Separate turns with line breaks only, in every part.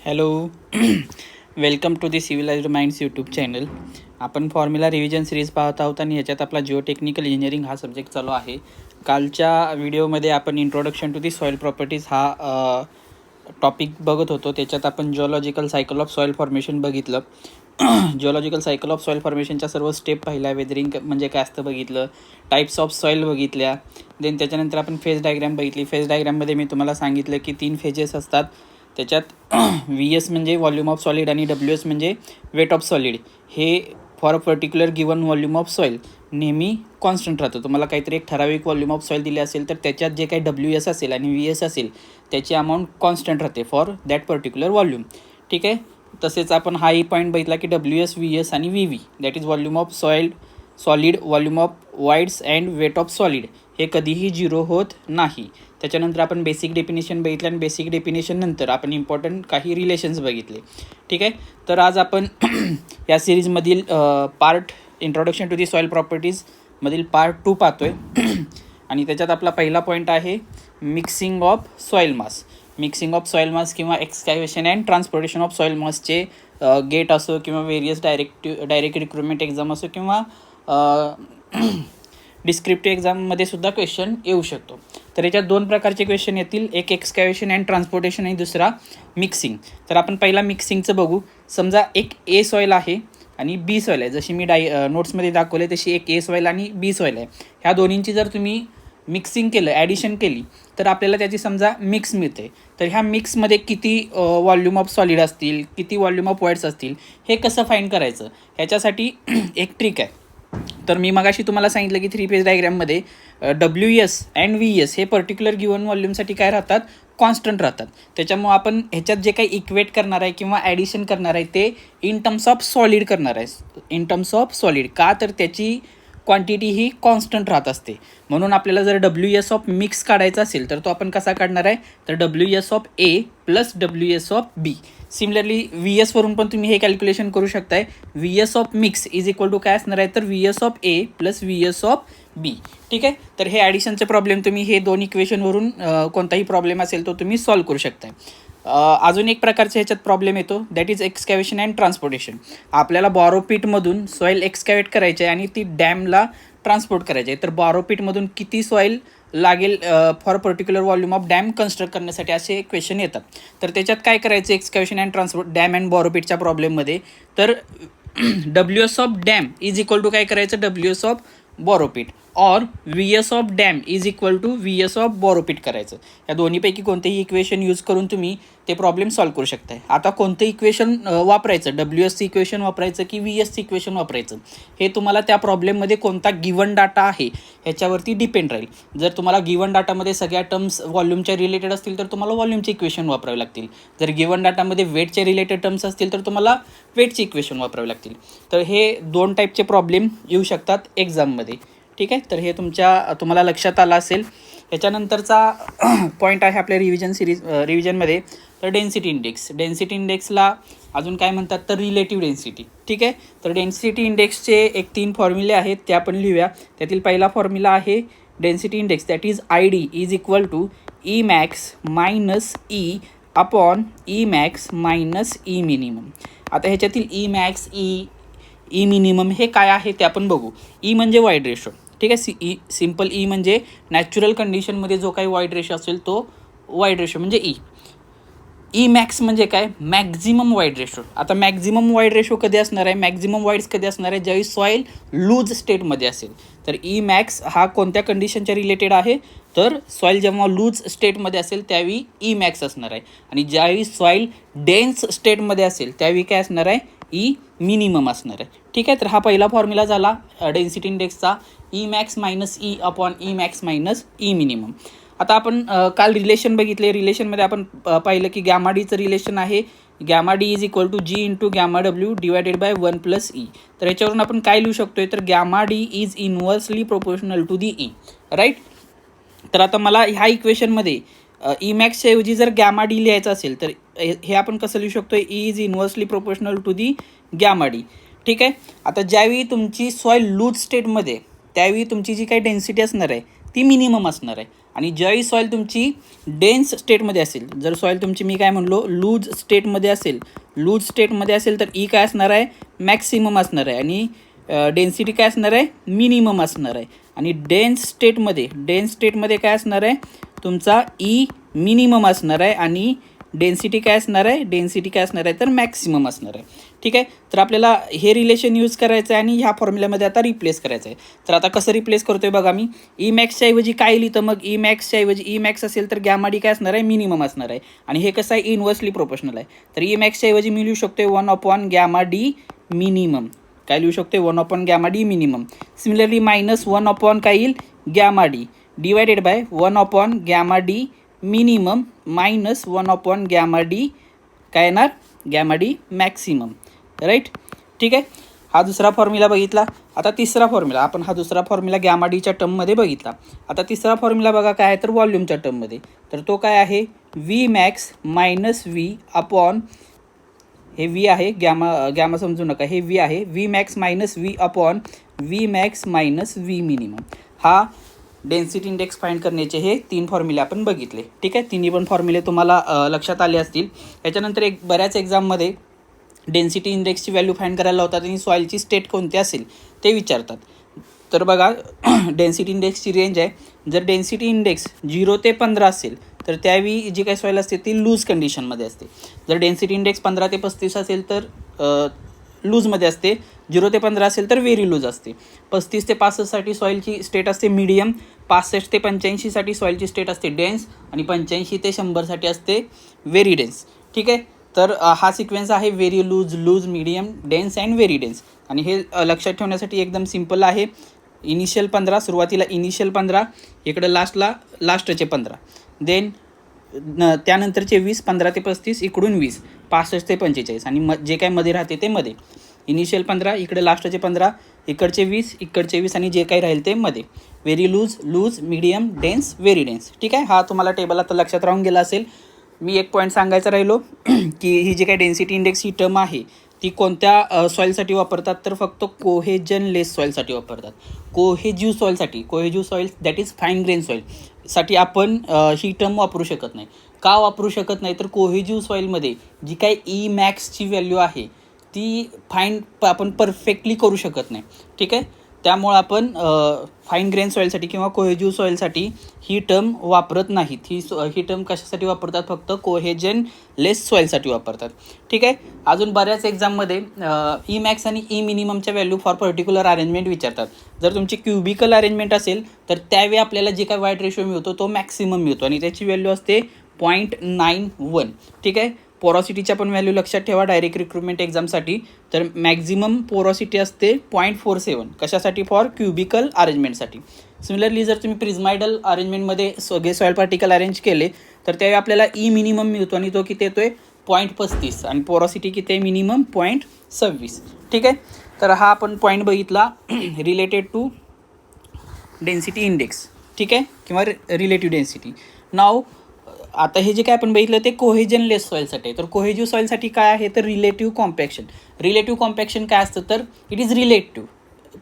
Hello welcome to the civilized minds YouTube channel. आपण formula revision series पाहत आहोत आणि ह्याच्यात आपला जिओटेक्निकल इंजिनिअरिंग हा सब्जेक्ट चालू आहे. कालच्या व्हिडिओमध्ये आपण introduction to the soil properties हा टॉपिक बघत होतो. त्याच्यात आपण geological cycle of soil formation बघितलं. जिओलॉजिकल सायकल ऑफ सॉईल फॉर्मेशनच्या सर्व स्टेप पाहिल्या. वेदरिंग म्हणजे काय असतं बघितलं, टाईप्स ऑफ सॉईल बघितल्या. देन त्याच्यानंतर आपण फेज डायग्रॅम बघितली. फेज डायग्रॅममध्ये मी तुम्हाला सांगितलं की 3 फेजेस असतात. त्याच्यात VS म्हणजे व्हॉल्यूम ऑफ सॉलिड आणि WS म्हणजे वेट ऑफ सॉलिड. हे for a particular given volume of soil नेहमी कॉन्स्टंट राहतो. तुम्हाला काहीतरी एक ठराविक व्हॉल्यूम ऑफ सॉईल दिले असेल तर त्याच्यात जे काही WS असेल आणि VS असेल त्याची अमाऊंट कॉन्स्टंट राहते फॉर दॅट पर्टिक्युलर व्हॉल्यूम. ठीक आहे. तसेच आपण हाही पॉईंट बघितला की WS, VS आणि VV that is volume of solid, volume of voids and weight of solid हे कधीही 0 होत नाही. त्याच्यानंतर आपण बेसिक डेफिनेशन बघितलं आणि बेसिक डेफिनेशन नंतर आपण इम्पॉर्टंट काही रिलेशन्स बघितले. ठीक आहे. तर आज आपण या सिरीजमधील part introduction to the soil प्रॉपर्टीजमधील पार्ट 2 पाहतोय. आणि त्याच्यात आपला पहिला पॉईंट आहे mixing of soil mass. Mixing of soil mass किंवा excavation and transportation of soil मासचे गेट असो किंवा वेरियस डायरेक्ट रिक्रुटमेंट एक्झाम असो किंवा डिस्क्रिप्टिव्ह एक्झाममध्ये सुद्धा क्वेश्चन येऊ शकतो. तर याच्यात 2 प्रकारचे क्वेश्चन येतील, एक एक्सकॅव्हेशन अँड ट्रान्सपोर्टेशन आणि दुसरा मिक्सिंग. तर आपण पहिला मिक्सिंगचं बघू. समजा एक A सॉईल आहे आणि B सॉईल आहे. जशी मी नोट्समध्ये दाखवले तशी एक A सॉईल आणि B सॉईल आहे. ह्या दोन्हींची जर तुम्ही मिक्सिंग केलं, ॲडिशन केली तर आपल्याला त्याची समजा मिक्स मिळते. तर ह्या मिक्समध्ये किती व्हॉल्यूम ऑफ सॉलिड असतील, किती व्हॉल्यूम ऑफ वॉइड्स असतील हे कसं फाईंड करायचं ह्याच्यासाठी एक ट्रिक आहे. तर मी मगाशी तुम्हाला सांगितलं की 3 फेज डायग्रॅममध्ये WS अँड VS हे पर्टिक्युलर गिवन व्हॉल्यूमसाठी काय राहतात, कॉन्स्टंट राहतात. त्याच्यामुळे आपण ह्याच्यात जे काही इक्वेट करणार आहे किंवा ॲडिशन करणार आहे ते इन टर्म्स ऑफ सॉलिड करणार आहे. इन टर्म्स ऑफ सॉलिड का, तर त्याची क्वांटिटी ही कॉन्स्टंट राहत असते. म्हणून आपल्याला जर WS ऑफ मिक्स काढायचा असेल तर तो आपण कसा काढणार आहे, तर WS of A plus WS of B. Similarly VS वरून पण तुम्ही हे कॅल्क्युलेशन करू शकताय. VS of mix is equal to काय असणार आहे, तर VS of A plus VS of B. ठीक आहे. तर हे ॲडिशनचे प्रॉब्लेम तुम्ही हे 2 इक्वेशनवरून कोणताही प्रॉब्लेम असेल तो तुम्ही सॉल्व्ह करू शकताय. अजून एक प्रकारचा ह्याच्यात प्रॉब्लेम येतो दॅट इज एक्सकॅव्हेशन अँड ट्रान्सपोर्टेशन. आपल्याला बॉरोपीटमधून सॉईल एक्सकॅव्हेट करायची आहे आणि ती डॅमला ट्रान्सपोर्ट करायची आहे. तर बॉरोपीटमधून किती सॉईल लागेल for particular volume of dam construct करण्यासाठी असे क्वेश्चन येतात. तर त्याच्यात काय करायचं excavation and transport dam and बॉरोपीटच्या प्रॉब्लेममध्ये, तर WS of dam is equal to काय करायचं, WS ऑफ बॉरोपीट और VS of dam is equal to VS of borrow pit करायचं. या दोन्हीपैकी कोणतेही इक्वेशन यूज करून तुम्ही ते प्रॉब्लेम सॉल्व्ह करू शकताय. आता कोणतं इक्वेशन वापरायचं, WSचं इक्वेशन वापरायचं की VSचं इक्वेशन वापरायचं, हे तुम्हाला त्या प्रॉब्लेममध्ये कोणता गिवन डाटा आहे ह्याच्यावरती डिपेंड राहील. जर तुम्हाला गिवन डाटामध्ये सगळ्या टर्म्स व्हॉल्यूमच्या रिलेटेड असतील तर तुम्हाला व्हॉल्यूमचे इक्वेशन वापरावे लागतील. जर गिवन डाटामध्ये वेटचे रिलेटेड टर्म्स असतील तर तुम्हाला वेटचे इक्वेशन वापरावे लागतील. तर हे 2 टाईपचे प्रॉब्लेम येऊ शकतात एक्झाममध्ये. ठीक आहे. तर हे तुम्हाला लक्षात आलं असेल. ह्याच्यानंतरचा पॉईंट आहे आपल्या रिव्हिजनमध्ये तर डेन्सिटी इंडेक्स. डेन्सिटी इंडेक्सला अजून काय म्हणतात, तर रिलेटिव्ह डेन्सिटी. ठीक आहे. तर डेन्सिटी इंडेक्सचे एक 3 फॉर्म्युले आहेत ते आपण लिहूया. त्यातील पहिला फॉर्म्युला आहे density index that is ID is equal to E max minus E upon E max minus E minimum. आता ह्याच्यातील E max, E मिनिमम हे काय आहे ते आपण बघू. E म्हणजे वाईड रेशो. ठीक आहे. सिम्पल E म्हणजे नॅचरल कंडिशनमध्ये जो काही वाईड रेशो असेल तो वाईड रेशो म्हणजे E मॅक्स म्हणजे काय, मॅक्झिमम वाईड रेशो. आता मॅक्झिमम वाईड रेशो कधी असणार आहे, मॅक्झिमम वाईड्स कधी असणार आहे, ज्यावेळी सॉईल लूज स्टेटमध्ये असेल. तर E मॅक्स हा कोणत्या कंडिशनच्या रिलेटेड आहे, तर सॉईल जेव्हा लूज स्टेटमध्ये असेल त्यावेळी E मॅक्स असणार आहे. आणि ज्यावेळी सॉईल डेन्स स्टेटमध्ये असेल त्यावेळी काय असणार आहे, E मिनिमम असणार आहे. ठीक आहे. तर हा पहिला फॉर्म्युला झाला डेन्सिटी इंडेक्सचा, E max minus E upon E max minus E minimum. आता आपण काल रिलेशन बघितले. रिलेशनमध्ये आपण पाहिलं की गॅमा डीचं रिलेशन आहे gamma D is equal to G into gamma W divided by 1 plus E. तर याच्यावरून आपण काय लिहू शकतोय, तर gamma D is inversely proportional to the E. Right. तर आता मला ह्या इक्वेशनमध्ये E मॅक्सच्या ऐवजी जर गॅमा डी लिहायचं असेल तर हे आपण कसं लिहू शकतो, E is inversely proportional to the gamma D. ठीक आहे. आता ज्यावेळी तुमची सॉईल लूज स्टेटमध्ये त्यावेळी तुमची जी काही डेन्सिटी असणार आहे ती मिनिमम असणार आहे. आणि ज्यावेळी सॉईल तुमची डेन्स स्टेटमध्ये असेल, जर सॉईल तुमची मी काय म्हणलो लूज स्टेटमध्ये असेल तर ई काय असणार आहे, मॅक्सिमम असणार आहे, आणि डेन्सिटी काय असणार आहे, मिनिमम असणार आहे. आणि डेन्स स्टेटमध्ये काय असणार आहे, तुमचा ई मिनिमम असणार आहे आणि डेन्सिटी काय असणार आहे तर मॅक्सिमम असणार आहे. ठीक आहे, तर आपल्याला हे रिलेशन यूज करायचं आहे आणि ह्या फॉर्म्युल्यामध्ये आता रिप्लेस करायचं आहे. तर आता कसं रिप्लेस करतोय बघा, मी ई मॅक्सच्या ऐवजी काय लिहितं, मग ई मॅक्स असेल तर गॅमा डी काय असणार आहे, मिनिमम असणार आहे. आणि हे कसं आहे, इनव्हर्सली प्रोपोर्शनल आहे. तर ई मॅक्सच्या ऐवजी मी लिहू शकतो 1 गॅमा डी मिनिमम. काय लिहू शकतो, 1 गॅमा डी मिनिमम. सिमिलरली -1 काय येईल, gamma D divided by 1 gamma D minimum -1 gamma D काय येणार, गॅमा डी मॅक्सिमम. राईट, ठीक आहे. हा दुसरा फॉर्म्युला बघितला. आता तिसरा फॉर्म्युला, आपण हा दुसरा फॉर्म्युला गॅमा डीच्या टर्ममध्ये बघितला. आता तिसरा फॉर्म्युला बघा काय आहे तर व्हॉल्यूमच्या टर्ममध्ये. तर तो काय आहे, V max minus V upon, हे व्ही आहे, गॅमा समजू नका, हे व्ही आहे, V max minus V upon V max minus V minimum. हा डेन्सिटी इंडेक्स फाइंड करण्याचे हे 3 फॉर्म्युले आपण बघितले. ठीक आहे, तिन्ही पण फॉर्म्युले तुम्हाला लक्षात आले असतील. याच्यानंतर बऱ्याच एक्झाममध्ये डेन्सिटी इंडेक्सची व्हॅल्यू फाइंड करायला लावतात आणि सॉईलची स्टेट कोणती असेल ते विचारतात. तर बघा डेन्सिटी इंडेक्सची रेंज आहे. जर डेन्सिटी इंडेक्स 0 ते 15 असेल तर त्यावेळी जी काही सॉईल असते ती लूज कंडिशनमध्ये असते. जर डेन्सिटी इंडेक्स 15 ते 35 असेल तर लूजमध्ये असते. 0 ते 15 असेल तर व्हेरी लूज असते. 35 ते 65साठी सॉईलची स्टेट असते मीडियम. 65 ते 85साठी सॉईलची स्टेट असते डेन्स. आणि 85 ते 100साठी असते व्हेरी डेन्स. ठीक आहे, तर हा सिक्वेन्स आहे very loose, medium, dense and very dense. आणि हे लक्षात ठेवण्यासाठी एकदम सिम्पल आहे. इनिशियल 15, सुरुवातीला इनिशियल 15, इकडं लास्टचे 15, देन त्यानंतरचे 20, 15 ते 35, इकडून 20, 65 ते 45, आणि जे काय मध्ये राहते ते मध्ये. इनिशियल 15, इकडे लास्टचे 15, इकडचे 20, इकडचे 20, आणि जे काही राहील ते मध्ये. Very loose, medium, dense, very dense. ठीक आहे, हा तुम्हाला टेबल आता लक्षात राहून गेला असेल. मी एक पॉईंट सांगायचं राहिलो की ही जी काही डेन्सिटी इंडेक्स ही टर्म आहे ती कोणत्या सॉईलसाठी वापरतात तर फक्त कोहेजनलेस सॉईलसाठी वापरतात. Cohesive soil that is fine grain सॉईलसाठी आपण ही टर्म वापरू शकत नाही. का वापरू शकत नाही तर कोहेजिव्ह सॉईलमध्ये जी काही ई मॅक्सची व्हॅल्यू आहे ती आपण परफेक्टली करू शकत नाही. ठीक आहे, त्यामुळं आपण फाईन ग्रेन सॉईलसाठी किंवा कोहेजिव्ह सॉईलसाठी ही टर्म वापरत नाहीत. ही टर्म कशासाठी वापरतात, फक्त कोहेजनलेस सॉईलसाठी वापरतात. ठीक आहे, अजून बऱ्याच एक्झाममध्ये ई मॅक्स आणि ई मिनिममच्या व्हॅल्यू फॉर पर्टिक्युलर अरेंजमेंट विचारतात. जर तुमची क्युबिकल अरेंजमेंट असेल तर त्यावेळी आपल्याला जे काय वाईट रेशो मिळतो तो मॅक्सिमम मिळतो आणि त्याची व्हॅल्यू असते 0.91. ठीक आहे, पोरॉसिटीच्या पण व्हॅल्यू लक्षात ठेवा डायरेक्ट रिक्रुटमेंट एक्झामसाठी. तर मॅक्झिमम पोरॉसिटी असते 0.47. कशासाठी, फॉर क्युबिकल अरेंजमेंटसाठी. सिमिलरली जर तुम्ही प्रिझमायडल अरेंजमेंटमध्ये सगळे सॉईल पार्टिकल अरेंज केले तर त्यावेळी आपल्याला ई मिनिमम मिळतो आणि तो किती येतोय 0.35, आणि पोरॉसिटी किती आहे मिनिमम 0.26. ठीक आहे, तर हा आपण पॉईंट बघितला रिलेटेड टू डेन्सिटी इंडेक्स. ठीक आहे, किंवा रिलेटिव्ह डेन्सिटी. नाव आता हे जे काय आपण बघितलं ते कोहेजनलेस सॉईलसाठी आहे. तर कोहेजिव्ह सॉईलसाठी काय आहे तर रिलेटिव्ह कॉम्पॅक्शन काय असतं तर इट इज रिलेटिव्ह.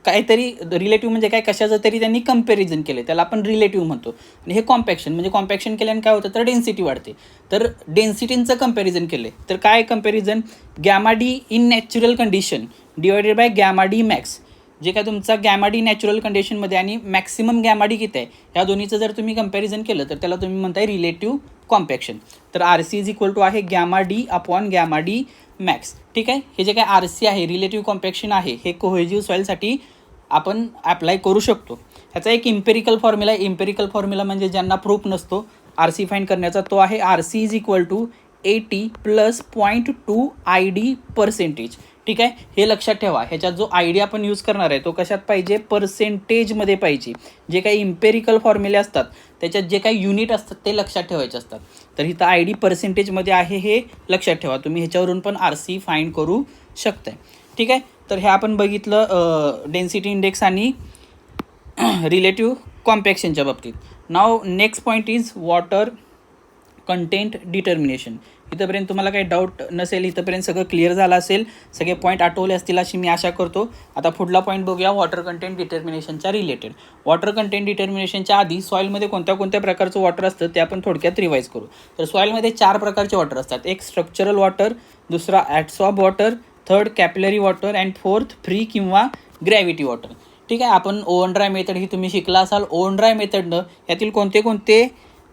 काहीतरी रिलेटिव्ह म्हणजे काय, कशाचं तरी त्यांनी कंपॅरिझन केले त्याला आपण रिलेटिव्ह म्हणतो. आणि हे कॉम्पॅक्शन केल्याने काय होतं तर डेन्सिटी वाढते. तर डेन्सिटींचं कंपॅरिझन केले तर काय comparison, gamma D in natural condition divided by gamma D max. जे काय तुमचा गॅमा डी नॅचरल कंडिशनमध्ये आणि मॅक्सिमम गॅमा डी किती आहे ह्या दोन्हीचं जर तुम्ही कंपॅरिझन केलं तर त्याला तुम्ही म्हणताय रिलेटिव्ह कॉम्पॅक्शन. तर R C is equal to आहे gamma D upon gamma D max. ठीक आहे, हे जे काय आर सी आहे रिलेटिव्ह कॉम्पॅक्शन आहे हे कोहेजिव्ह सॉईलसाठी आपण अप्लाय करू शकतो. ह्याचा एक इम्पेरिकल फॉर्म्युला म्हणजे ज्यांना प्रूफ नसतो आर सी फाईंड करण्याचा, तो आहे R C is equal to 80 + 0.2 ID%. ठीक आहे, हे लक्षात ठेवा. ह्याच्यात जो आय डी आपण यूज करणार आहे तो कशात पाहिजे, पर्सेंटेजमध्ये पाहिजे. जे काही इम्पेरिकल फॉर्म्युले असतात त्याच्यात जे काही युनिट असतात ते लक्षात ठेवायचे असतात. तर इथं आय डी पर्सेंटेजमध्ये आहे हे लक्षात ठेवा. तुम्ही ह्याच्यावरून पण आर सी फाईंड करू शकताय. ठीक आहे, तर हे आपण बघितलं डेन्सिटी इंडेक्स आणि रिलेटिव्ह कॉम्पॅक्शनच्या बाबतीत. Now next point is water content determination. इथंपर्यंत तुम्हाला काही डाऊट नसेल, इथंपर्यंत सगळं क्लिअर झालं असेल, सगळे पॉईंट आठवले असतील अशी मी आशा करतो. आता पुढला पॉईंट बघूया वॉटर कंटेंट डिटर्मिनेशनच्या रिलेटेड. वॉटर कंटेंट डिटर्मिनेशनच्या आधी सॉईलमध्ये कोणत्या कोणत्या प्रकारचं वॉटर असतं ते आपण थोडक्यात रिवाईज करू. तर सॉईलमध्ये 4 प्रकारचे वॉटर असतात. एक स्ट्रक्चरल वॉटर, दुसरा adsorb water, third capillary water and fourth free किंवा ग्रॅव्हिटी वॉटर. ठीक आहे. आपण ओव्हन ड्राय मेथड ही तुम्ही शिकला असाल. ओव्हन ड्राय मेथडनं यातील कोणते कोणते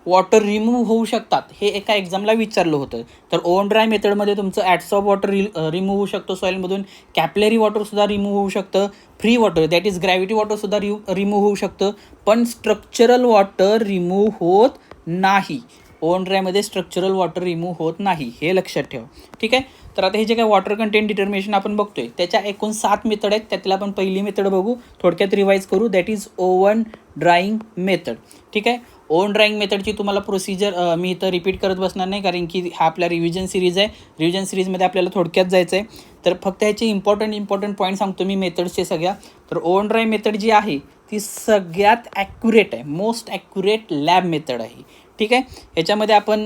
वॉटर रिमूव्ह होऊ शकतात हे एका एक्झामला विचारलं होतं. तर ओव्हन ड्राय मेथडमध्ये तुमचं ॲडसॉर्ब वॉटर रिमूव्ह होऊ शकतो सॉईलमधून, कॅपिलरी वॉटरसुद्धा रिमूव्ह होऊ शकतं, free water that is gravity वॉटरसुद्धा रिमूव्ह होऊ शकतं, पण स्ट्रक्चरल वॉटर रिमूव्ह होत नाही. ओव्हन ड्रायमध्ये स्ट्रक्चरल वॉटर रिमूव्ह होत नाही, हे लक्षात ठेवा. ठीक आहे. तर आता हे जे काही वॉटर कंटेंट डिटर्मिनेशन आपण बघतोय त्याच्या एकूण 7 मेथड आहेत. त्यातला आपण पहिली मेथड बघू, थोडक्यात रिवाईज करू, that is oven drying method. ठीक आहे. ओव्हन ड्राईंग मेथडची तुम्हाला प्रोसिजर मी इथं रिपीट करत बसणार नाही, कारण की हा आपला रिव्हिजन सिरीज आहे. रिव्हिजन सिरीजमध्ये आपल्याला थोडक्यात जायचं आहे. तर फक्त ह्याचे इम्पॉर्टंट पॉईंट सांगतो मी मेथड्सचे सगळ्या. तर ओव्हन ड्राय मेथड जी आहे ती सगळ्यात ॲक्युरेट आहे, मोस्ट ॲक्युरेट लॅब मेथड आहे. ठीक आहे. याच्यामध्ये आपण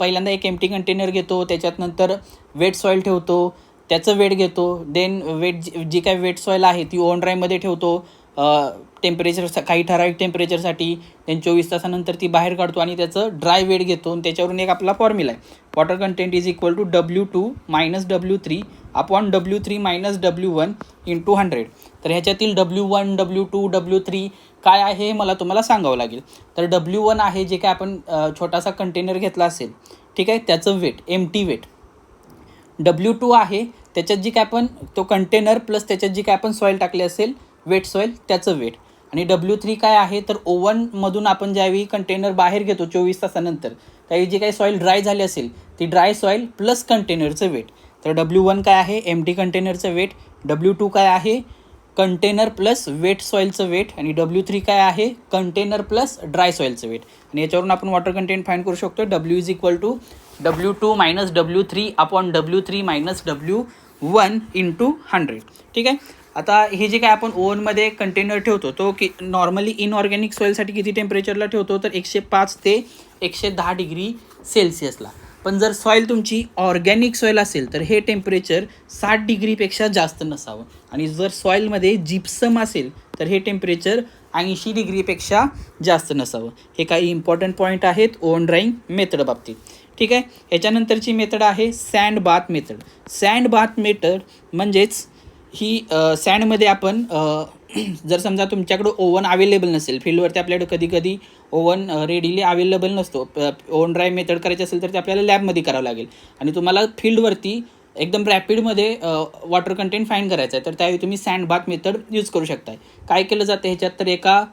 पहिल्यांदा एक एम्प्टी कंटेनर घेतो, त्याच्यात नंतर वेट सॉईल ठेवतो, त्याचं वेट घेतो, देन वेट जी काय वेट सॉईल आहे ती ओव्हन ड्रायमध्ये ठेवतो टेम्परेचर काही ठराविक टेम्परेचरसाठी, देन 24 तासानंतर ती बाहेर काढतो आणि त्याचं ड्राय वेट घेतो. आणि त्याच्यावरून एक आपला फॉर्म्युला आहे, water content is equal to W2 - W3 upon W3 - W1 into 100. तर ह्याच्यातील W1, W2, W3 काय आहे मला तुम्हाला सांगावं लागेल. तर W1 आहे जे काय आपण छोटासा कंटेनर घेतला असेल, ठीक आहे, त्याचं वेट, एम्प्टी वेट. W2 आहे त्याच्यात जी काय आपण तो कंटेनर प्लस त्याच्यात जी काय आपण सॉईल टाकले असेल वेट सॉईल त्याचं वेट. आणि W3 काय आहे तर ओव्हनमधून आपण ज्यावेळी कंटेनर बाहेर घेतो 24 तासानंतर त्यावेळी जी काही सॉईल ड्राय झाली असेल ती ड्राय सॉईल प्लस कंटेनरचं वेट. तर W1 काय आहे एम्प्टी कंटेनरचं वेट, W2 काय आहे कंटेनर प्लस वेट सॉईलचं वेट, आणि W3 काय आहे कंटेनर प्लस ड्राय सॉईलचं वेट. आणि याच्यावरून आपण वॉटर कंटेंट फाइंड करू शकतो. W is equal to W2 - W3 upon W3 - W1 into 100. ठीक आहे. आता हे जे काय आपण ओव्हनमध्ये कंटेनर ठेवतो तो नॉर्मली इनऑर्गॅनिक सॉईलसाठी किती टेम्परेचरला ठेवतो तर 105 ते 110 डिग्री सेल्सिअसला. पण जर सॉईल तुमची ऑर्गॅनिक सॉईल असेल तर हे टेम्परेचर 60 डिग्रीपेक्षा जास्त नसावं. आणि जर सॉईलमध्ये जिप्सम असेल तर हे टेम्परेचर 80 डिग्रीपेक्षा जास्त नसावं. हे काही इम्पॉर्टंट पॉईंट आहेत ओव्हन ड्राईंग मेथड बाबतीत. ठीक आहे. याच्यानंतरची मेथड आहे sand bath method. Sand bath method म्हणजेच ही सँडमध्ये आपण जर समजा तुमच्याकडं ओव्हन अवेलेबल नसेल, फील्डवरती आपल्याकडे कधी कधी ओव्हन रेडीली अवेलेबल नसतो, ओव्हन ड्राय मेथड करायची असेल तर ते आपल्याला लॅबमध्ये करावं लागेल. आणि तुम्हाला फील्डवरती एकदम रॅपिडमध्ये वॉटर कंटेंट फाइंड करायचं आहे तर त्यावेळी तुम्ही सँड बाथ मेथड यूज करू शकताय. काय केलं जातं ह्याच्यात तर एका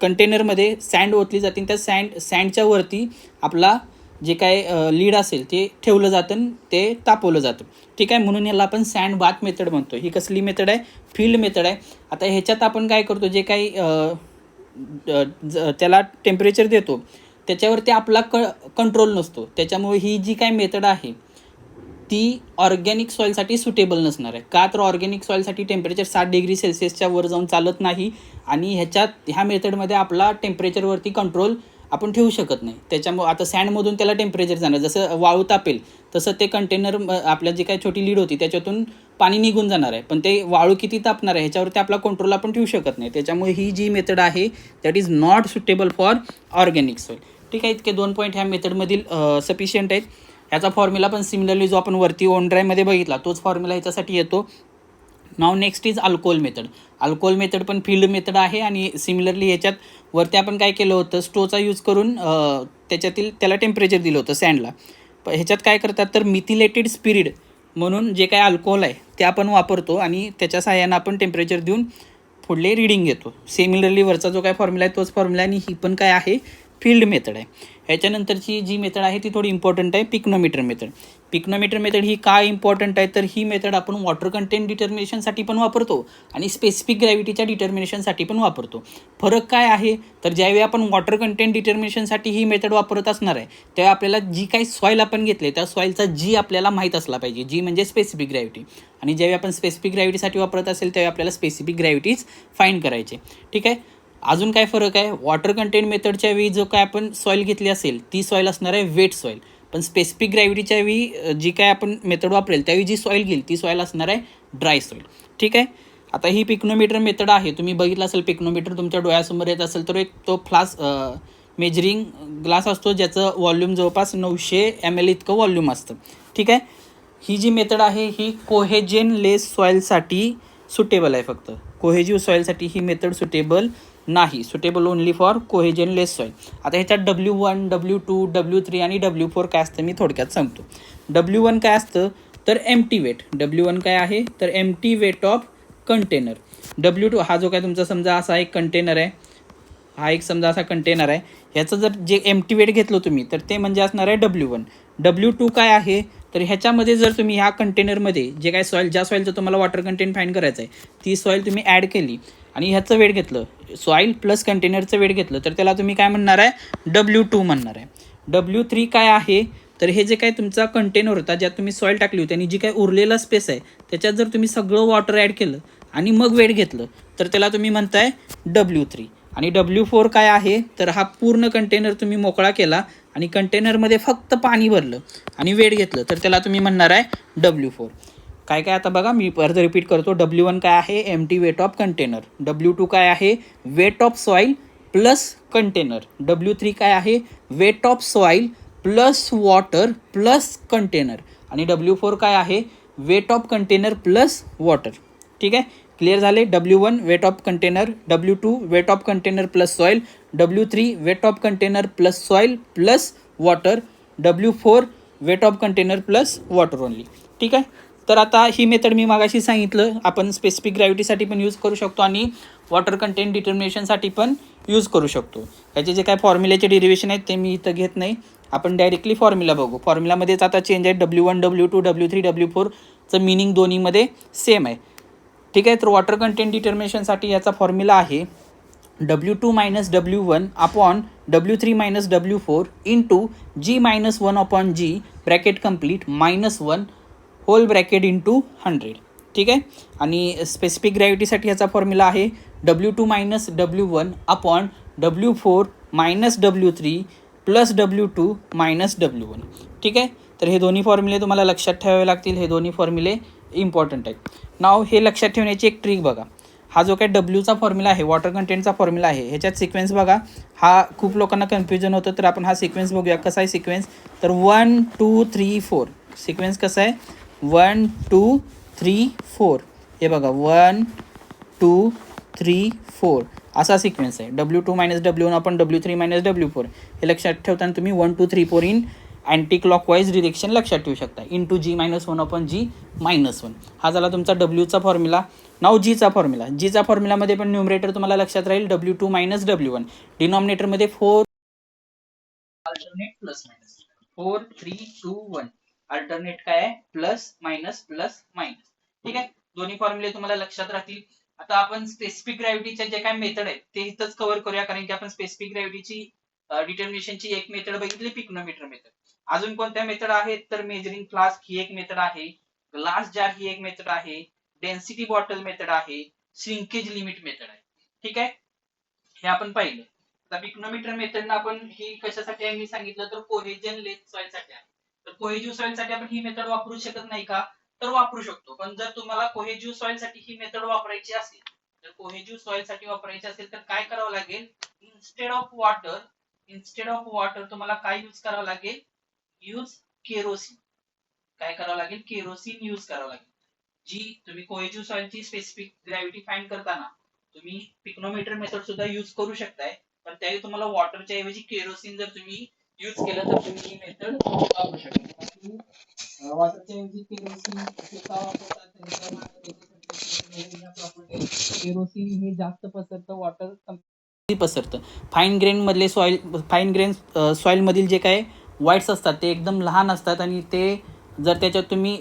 कंटेनरमध्ये सँड ओतली जाते आणि त्या सँडच्या वरती आपला जे काय लीड असेल ते ठेवलं जातं, ते तापवलं जातं. ठीक आहे. म्हणून याला आपण सँड बाथ मेथड म्हणतो. ही कसली मेथड आहे फील्ड मेथड आहे. आता ह्याच्यात आपण काय करतो जे काही त्याला टेम्परेचर देतो त्याच्यावरती आपला कंट्रोल नसतो. त्याच्यामुळे ही जी काय मेथड आहे ती ऑर्गॅनिक सॉईलसाठी सुटेबल नसणार आहे. का तर ऑर्गॅनिक सॉईलसाठी टेम्परेचर 60 डिग्री सेल्सिअसच्या वर जाऊन चालत नाही आणि ह्या मेथडमध्ये आपला टेम्परेचरवरती कंट्रोल आपण ठेवू शकत नाही. त्याच्यामुळे आता सँडमधून त्याला टेम्परेचर जाणार, जसं वाळू तापेल तसं ते कंटेनर आपल्या जी काही छोटी लीड होती त्याच्यातून पाणी निघून जाणार आहे, पण ते वाळू किती तापणार आहे ह्याच्यावरती आपला कंट्रोल आपण ठेवू शकत नाही. त्याच्यामुळे ही जी मेथड आहे that is not suitable for organic soil. ठीक आहे. इतके 2 पॉईंट ह्या मेथडमधील सफिशियंट आहेत. ह्याचा फॉर्म्युला पण सिमिलरली जो आपण वरती ओव्हन ड्रायमध्ये बघितला तोच फॉर्म्युला ह्याच्यासाठी येतो. Now next is alcohol method. Alcohol method पण फील्ड मेथड आहे आणि सिमिलरली ह्याच्यात वरती आपण काय केलं होतं स्टोचा यूज करून त्याला टेम्परेचर दिलं होतं सँडला. ह्याच्यात काय करतात तर मिथिलेटेड स्पिरिट म्हणून जे काय अल्कोहोल आहे ते आपण वापरतो आणि त्याच्या सहाय्यानं आपण टेम्परेचर देऊन पुढले रिडिंग घेतो. सिमिलरली वरचा जो काय फॉर्म्युला आहे तोच फॉर्म्युला आणि ही पण काय आहे फील्ड मेथड आहे. ह्याच्यानंतरची जी मेथड आहे ती थोडी इम्पॉर्टंट आहे, पिकनोमीटर मेथड. पिकनोमीटर मेथड ही काय इम्पॉर्टंट आहे तर ही मेथड आपण वॉटर कंटेंट डिटर्मिनेशनसाठी पण वापरतो आणि स्पेसिफिक ग्रॅव्हिटीच्या डिटर्मिनेशनसाठी पण वापरतो. फरक काय आहे तर ज्यावेळी आपण वॉटर कंटेंट डिटर्मिनेशनसाठी ही मेथड वापरत असणार आहे तेव्हा आपल्याला जी काही सॉईल आपण घेतले त्या सॉईलचा जी आपल्याला माहीत असला पाहिजे, जी म्हणजे स्पेसिफिक ग्रॅव्हिटी. आणि ज्यावेळी आपण स्पेसिफिक ग्रॅव्हिटीसाठी वापरत असेल त्यावेळी आपल्याला स्पेसिफिक ग्रॅव्हिटीज फाइंड करायचे. ठीक आहे. अजून काय फरक आहे, वॉटर कंटेंट मेथडच्या वेळी जो काय आपण सॉईल घेतली असेल ती सॉईल असणार आहे वेट सॉईल. पण स्पेसिफिक ग्रॅव्हिटीच्या वेळी जी काय आपण मेथड वापरेल त्यावेळी जी सॉईल घेईल ती सॉईल असणार आहे ड्राय सॉईल. ठीक आहे. आता ही पिकनोमीटर मेथड आहे, तुम्ही बघितलं असेल पिकनोमीटर तुमच्या डोळ्यासमोर येत असेल तर एक तो मेजरिंग ग्लास असतो ज्याचं व्हॉल्यूम जवळपास 900 ml इतकं व्हॉल्यूम असतं. ठीक आहे. ही जी मेथड आहे ही कोहेजन लेस सॉईलसाठी सुटेबल आहे. फक्त कोहेजिव्ह सॉईलसाठी ही मेथड सुटेबल नाही, suitable only for cohesion less soil. आता ह्याच्यात W1, W2, W3 आणि W4 काय असतं मी थोडक्यात सांगतो. W1 काय असतं तर एम्प्टी वेट. W1 काय आहे तर empty weight of container. W2 हा जो काय तुमचा समजा असा एक कंटेनर आहे, हा एक समजा असा कंटेनर आहे, ह्याचं जर जे एम्प्टी वेट घेतलं तुम्ही तर ते म्हणजे असणार आहे W1. W2 काय आहे तर ह्याच्यामध्ये जर तुम्ही ह्या कंटेनरमध्ये जे काय सॉईल, ज्या सॉईलचं तुम्हाला वॉटर कंटेंट फाईंड करायचं आहे ती सॉईल तुम्ही ॲड केली आणि ह्याचं वेट घेतलं, सॉईल प्लस कंटेनरचं वेट घेतलं तर त्याला तुम्ही काय म्हणणार आहे W2 म्हणणार आहे. W3 काय आहे तर हे जे काय तुमचा कंटेनर होता ज्यात तुम्ही सॉईल टाकली होती आणि जी काय उरलेला स्पेस आहे त्याच्यात जर तुम्ही सगळं वॉटर ॲड केलं आणि मग वेट घेतलं तर त्याला तुम्ही म्हणताय W3. आणि W4 काय आहे तर हा पूर्ण कंटेनर तुम्ही मोकळा केला आणि कंटेनरमध्ये फक्त पाणी भरलं आणि वेट घेतलं तर त्याला तुम्ही म्हणणार आहे W4. काय काय आता बघा मी परत रिपीट करतो. W1 काय आहे empty weight of container. W2 काय आहे weight of soil plus container. W3 काय आहे weight of soil plus water plus container. आणि W4 काय आहे weight of container plus water. ठीक आहे. क्लिअर झाले. W1 weight of container, W2 weight of container plus soil, W3 weight of container plus soil plus water, W4 weight of container plus water only. ठीक आहे. तर आता ही method मी मागाशी सांगितलं आपण स्पेसिफिक ग्रॅव्हिटीसाठी पण यूज करू शकतो आणि वॉटर कंटेंट डिटर्मिनेशनसाठी पण यूज करू शकतो. याचे जे काय फॉर्म्युल्याचे डेरिव्हेशन आहेत ते मी इथं घेत नाही, आपण डायरेक्टली फॉर्म्युला बघू. फॉर्म्युलामध्येच आता चेंज आहे. W1, W2, W3, W4चं मिनिंग दोन्हीमध्ये सेम आहे. ठीक आहे. तर वॉटर कंटेंट डिटर्मिनेशनसाठी याचा फॉर्म्युला आहे W2 minus W1 upon W3 minus W4 into G-1 upon G bracket complete -1 whole bracket into 100. ठीक आहे. आणि स्पेसिफिक ग्रॅव्हिटीसाठी याचा फॉर्म्युला आहे W2 minus W1 upon W4 minus W3 plus W2 minus W1. ठीक आहे. तर हे दोन्ही फॉर्म्युले तुम्हाला लक्षात ठेवावे लागतील. हे दोन्ही फॉर्म्युले इम्पॉर्टंट आहेत. नाव हे लक्षात ठेवण्याची एक ट्रिक बघा. हा जो काय Wचा फॉर्म्युला आहे वॉटर कंटेंटचा फॉर्म्युला आहे ह्याच्यात सिक्वेन्स बघा. हा खूप लोकांना कन्फ्युजन होतं तर आपण हा सिक्वेन्स बघूया. कसा आहे सिक्वेन्स तर 1 2 3 4. सिक्वेन्स कसा आहे 1 2 3 4. हे बघा 1 2 3 4 असा सिक्वेन्स आहे. W2 मायनस W1 आपण W3 मायनस W4 हे लक्षात ठेवताना तुम्ही 1 2 3 4 इन अँटी क्लॉकवाईज डिरेक्शन लक्षात ठेवू शकता. इंटू G-1 अपॉन G-1 हा झाला तुमचा Wचा फॉर्म्युला. नाव Gचा फॉर्म्युला. Gचा फॉर्म्युलामध्ये पण न्यूमरेटर तुम्हाला लक्षात राहील W2 minus W1. डिनॉमिनेटरमध्ये 4 alternate plus minus 4 3 2 1 alternate काय आहे प्लस मायनस प्लस मायनस. ठीक आहे. दोन्ही फॉर्म्युले तुम्हाला लक्षात राहतील. आता आपण स्पेसिफिक ग्रॅव्हिटीच्या जे काय मेथड आहेत ते इथंच कव्हर करूया कारण की आपण स्पेसिफिक ग्रॅव्हिटीची डिटर्मिनेशनची एक मेथड बघितली पिकनोमीटर मेथड. अजून कोणत्या मेथड आहेत तर मेजरिंग फ्लास्क ही एक मेथड आहे, ग्लास जार ही एक मेथड आहे, डेन्सिटी बॉटल मेथड आहे, श्रिंकेज लिमिट मेथड आहे. ठीक आहे. हे आपण पाहिलं. आता पिकनोमीटर मेथड आपण ही कशासाठी आहे मी सांगितलं तर कोहेजन लेस सॉइल साठी आहे. तर कोहेजिव्ह सॉइल साठी आपण ही मेथड वापरू शकत नाही का तर वापरू शकतो. पण जर तुम्हाला कोहेजिव्ह सॉइल साठी ही मेथड वापरायची असेल तर कोहेजिव्ह सॉइल साठी वापरायची असेल तर काय करावं लागेल इन्स्टेड ऑफ वॉटर तुम्हाला काय यूज करावं लागेल यूज केरोसिन. काय करावं लागेल केरोसिन यूज करावं लागेल. जी तुम्ही कोहेजिव्ह सॉइलची स्पेसिफिक ग्रॅव्हिटी फाइंड करताना तुम्ही पिकनोमीटर मेथड सुद्धा यूज करू शकताय पण त्यावेळी तुम्हाला वॉटरच्या ऐवजी केरोसिन जर तुम्ही यूज केलं तर तुम्ही ही मेथड वापरू शकता. वॉटरच्या ऐवजी केरोसिन का वापरतात केरोसिन हे जास्त पसरतं वॉटर पसरतं. फाईन ग्रेन सॉइल मधील जे काय व्हाईट्स असतात ते एकदम लहान असतात आणि ते जर त्याच्यात तुम्ही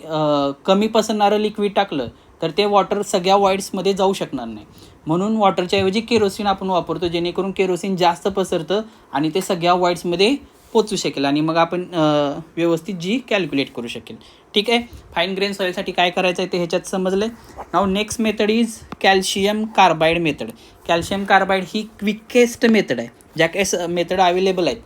कमी पसरणारं लिक्विड टाकलं तर ते वॉटर सगळ्या व्हाईट्समध्ये जाऊ शकणार नाही. म्हणून वॉटरच्या ऐवजी केरोसिन आपण वापरतो जेणेकरून केरोसिन जास्त पसरतं आणि ते सगळ्या व्हाईट्समध्ये पोचू शकेल आणि मग आपण व्यवस्थित जी कॅल्क्युलेट करू शकेल. ठीक आहे. फाईन ग्रेन सॉइलसाठी काय करायचं आहे ते ह्याच्यात समजलं. Now next method is calcium carbide method. Calcium carbide ही क्विकेस्ट मेथड आहे. ज्या काही मेथड अवेलेबल आहेत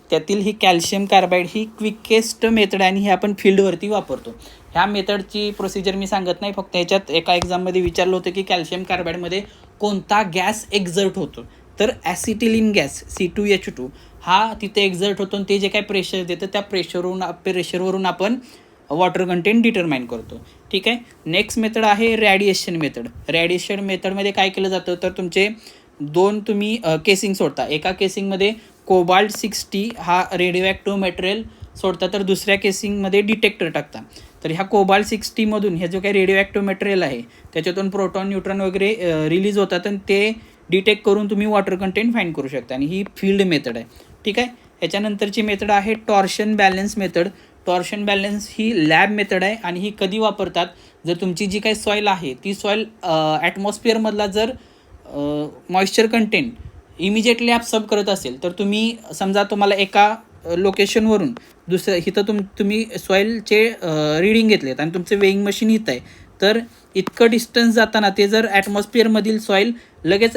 त्यातील ही कॅल्शियम कार्बाईड ही क्विकेस्ट मेथड आहे आणि ही आपण फील्डवरती वापरतो. ह्या मेथडची प्रोसिजर मी सांगत नाही, फक्त ह्याच्यात एका एक्झाममध्ये विचारलं होतं की कॅल्शियम कार्बाईडमध्ये कोणता गॅस एक्झर्ट होतो, तर ॲसिटिलीन गॅस C2H2 हा तिथे एक्झर्ट होतो आणि ते जे काय प्रेशर देतं त्या प्रेशरवरून आपण वॉटर कंटेंट डिटरमाइन करतो. ठीक आहे. नेक्स्ट मेथड आहे रॅडिएशन मेथड. रॅडिएशन मेथडमध्ये काय केलं जातं, तर तुमचे दोन तुम्ही केसिंग सोडता. एका केसिंगमध्ये कोबाल्ट-60 हा रेडिओ ॲक्टिव्ह मटेरियल सोडता, तर दुसऱ्या केसिंगमध्ये डिटेक्टर टाकता. तर ह्या कोबाल्ट-60मधून हे जो काही रेडिओ ॲक्टिव्ह मटेरियल आहे त्याच्यातून प्रोटॉन न्यूट्रॉन वगैरे रिलीज होतात आणि ते डिटेक्ट करून तुम्ही वॉटर कंटेंट फाईंड करू शकता आणि ही फील्ड मेथड आहे. ठीक आहे. ह्याच्यानंतरची मेथड आहे torsion balance method. Torsion balance ही लॅब मेथड आहे आणि ही कधी वापरतात, जर तुमची जी काही सॉईल आहे ती सॉईल ॲटमॉस्फिअरमधला जर मॉइश्चर कंटेंट इमिजिएटली ॲब्सॉर्ब करत असेल, तर तुम्ही समजा तुम्हाला एका लोकेशनवरून दुसरं इथं तुम्ही सॉईलचे रीडिंग घेतलेत आणि तुमचं वेईंग मशीन इथं आहे, तर इतकं डिस्टन्स जाताना ते जर ॲटमॉस्फिअरमधील सॉईल लगेच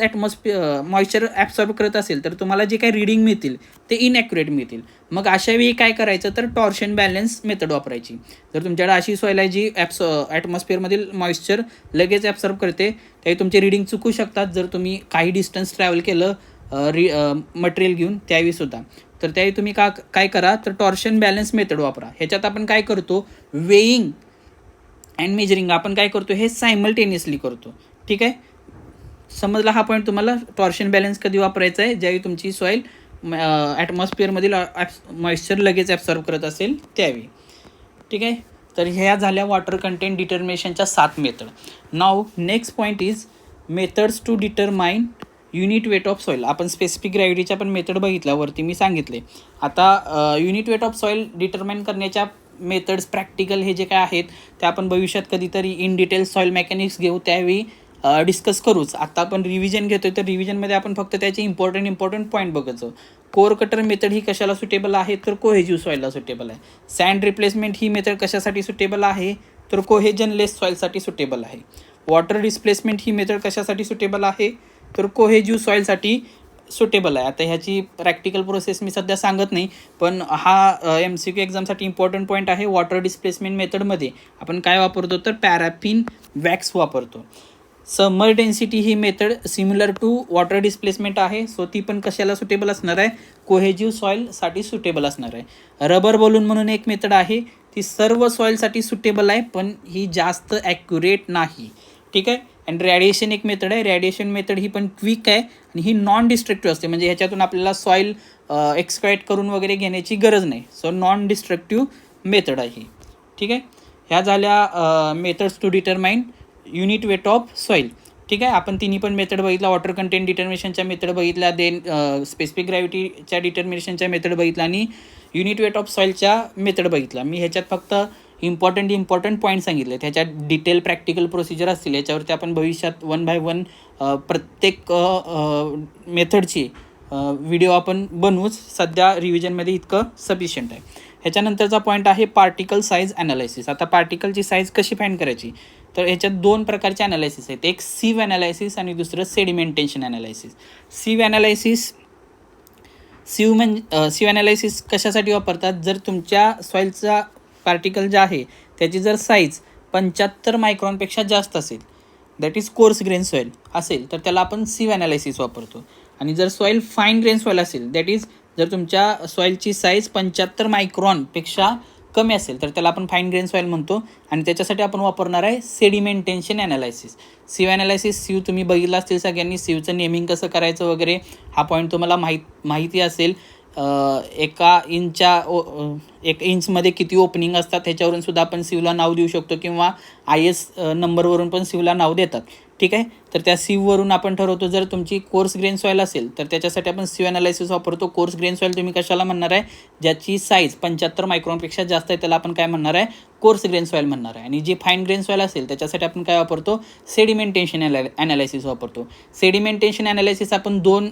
मॉइश्चर ॲब्सॉर्ब करत असेल, तर तुम्हाला जे काही रीडिंग मिळतील ते इनॲक्युरेट मिळतील. मग अशा वेळी काय करायचं, तर टॉर्शन बॅलन्स मेथड वापरायची. जर तुमच्याकडे अशी सॉईल आहे जी ॲटमॉस्फिअरमधील मॉइश्चर लगेच ॲब्सॉर्ब करते, त्यावेळी तुमचे रीडिंग चुकू शकतात जर तुम्ही काही डिस्टन्स ट्रॅव्हल केलं मटेरियल घेऊन त्यावेळीसुद्धा. तर त्यावेळी तुम्ही काय करा, तर टॉर्शन बॅलन्स मेथड वापरा. ह्याच्यात आपण काय करतो, वेईंग अँड मेजरिंग आपण काय करतो हे सायमल्टेनियसली करतो. ठीक आहे. समजला हा पॉईंट तुम्हाला. टॉर्शन बॅलन्स कधी वापरायचा आहे, ज्यावेळी तुमची सॉईल ॲटमॉस्फिअरमधील मॉइश्चर लगेच ॲब्सॉर्ब करत असेल त्यावेळी. ठीक आहे. तर ह्या झाल्या वॉटर कंटेंट डिटर्मिनेशनच्या 7 मेथड. नाव next point is methods to determine unit weight of soil. आपण स्पेसिफिक ग्रॅव्हिटीच्या पण मेथड बघितल्या वरती मी सांगितले. आता unit weight of soil determine करण्याच्या मेथड्स प्रॅक्टिकल हे जे काय आहेत ते आपण भविष्यात कधीतरी इन डिटेल सॉईल मेकॅनिक्स घेऊ, त्यावेळी डिस्कस करूच. आता आपण रिव्हिजन घेतोय, तर रिव्हिजनमध्ये आपण फक्त त्याचे इम्पॉर्टंट पॉईंट बघायचो. कोर कटर मेथड ही कशाला सुटेबल आहे, तर कोहेजिव्ह सॉईलला सुटेबल आहे. सँड रिप्लेसमेंट ही मेथड कशासाठी सुटेबल आहे, तर कोहेजनलेस सॉईलसाठी सुटेबल आहे. वॉटर डिस्प्लेसमेंट ही मेथड कशासाठी सुटेबल आहे, तर कोहेजिव्ह सॉईलसाठी सुटेबल आहे. आता ह्याची प्रॅक्टिकल प्रोसेस मी सध्या सांगत नाही, पण हा MCQ एक्झामसाठी इम्पॉर्टंट पॉईंट आहे. वॉटर डिस्प्लेसमेंट मेथडमध्ये आपण काय वापरतो, तर पॅराफिन वॅक्स वापरतो. समर डेन्सिटी ही method similar to water displacement आहे, सो ती पण कशाला सुटेबल असणार आहे, कोहेजिव्ह सॉईलसाठी सुटेबल असणार आहे. रबर बलून म्हणून एक मेथड आहे, ती सर्व सॉईलसाठी सुटेबल आहे पण ही जास्त ॲक्युरेट नाही. ठीक आहे. अँड रॅडिएशन एक मेथड आहे. रॅडिएशन मेथड ही पण क्विक आहे आणि ही नॉन डिस्ट्रक्टिव्ह असते, म्हणजे ह्याच्यातून आपल्याला सॉईल एक्सट्रॅक्ट करून वगैरे घेण्याची गरज नाही. सो नॉन डिस्ट्रक्टिव्ह मेथड आहे ही. ठीक आहे. ह्या झाल्या methods to determine unit weight of soil. ठीक आहे. आपण तिन्ही पण मेथड बघितला. वॉटर कंटेंट डिटर्मिनेशनच्या मेथड बघितल्या, देन स्पेसिफिक ग्रॅव्हिटीच्या डिटर्मिनेशनच्या मेथड बघितला आणि युनिट वेट ऑफ सॉईलच्या मेथड बघितला. मी ह्याच्यात फक्त इम्पॉर्टंट पॉईंट सांगितले. ह्याच्यात डिटेल प्रॅक्टिकल प्रोसिजर असतील, याच्यावरती आपण भविष्यात 1 बाय 1 प्रत्येक मेथडची व्हिडिओ आपण बनवूच. सध्या रिव्हिजनमध्ये इतकं सफिशियंट आहे. ह्याच्यानंतरचा पॉईंट आहे पार्टिकल साईज ॲनालायसिस. आता पार्टिकलची साईज कशी फाईंड करायची, तर ह्याच्यात 2 प्रकारचे ॲनालायसिस आहेत. एक सिव्ह ॲनालायसिस आणि दुसरं सेडिमेंटेशन ॲनालायसिस. सिव्ह ॲनालायसिस कशासाठी वापरतात, जर तुमच्या सॉईलचा पार्टिकल जे आहे त्याची जर साईज 75 मायक्रॉनपेक्षा जास्त असेल, that is coarse grain soil असेल, तर त्याला आपण सिव्ह ॲनालायसिस वापरतो. आणि जर सॉईल फाईन ग्रेन सॉईल असेल, दॅट इज जर तुमच्या सॉईलची साईज 75 मायक्रॉनपेक्षा कमी असेल, तर त्याला आपण फाईन ग्रेन सॉईल म्हणतो आणि त्याच्यासाठी आपण वापरणार आहे सेडिमेंटेशन ॲनालायसिस. सिव्ह ॲनालायसिस, सिव्ह तुम्ही बघितलं असतील सगळ्यांनी, सिव्हचं नेमिंग कसं करायचं वगैरे हा पॉईंट तुम्हाला माहिती असेल. 1 इंचमध्ये किती ओपनिंग असतात ह्याच्यावरून सुद्धा आपण सिव्हला नाव देऊ शकतो किंवा IS नंबरवरून पण सिव्हला नाव देतात. ठीक आहे. तर त्या सिव्हवरून आपण ठरवतो. जर तुमची कोर्स ग्रेन सॉईल असेल तर त्याच्यासाठी आपण सिव्ह ॲनालायसिस वापरतो. कोर्स ग्रेन सॉईल तुम्ही कशाला म्हणणार आहे, ज्याची साईज 75 मायक्रॉनपेक्षा जास्त आहे त्याला आपण काय म्हणणार आहे, कोर्स ग्रेन सॉईल म्हणणार आहे. आणि जी फाईन ग्रेन सॉईल असेल त्याच्यासाठी आपण काय वापरतो, सेडिमेंटेशन ॲनालायसिस वापरतो. सेडिमेंटेशन ॲनालायसिस आपण 2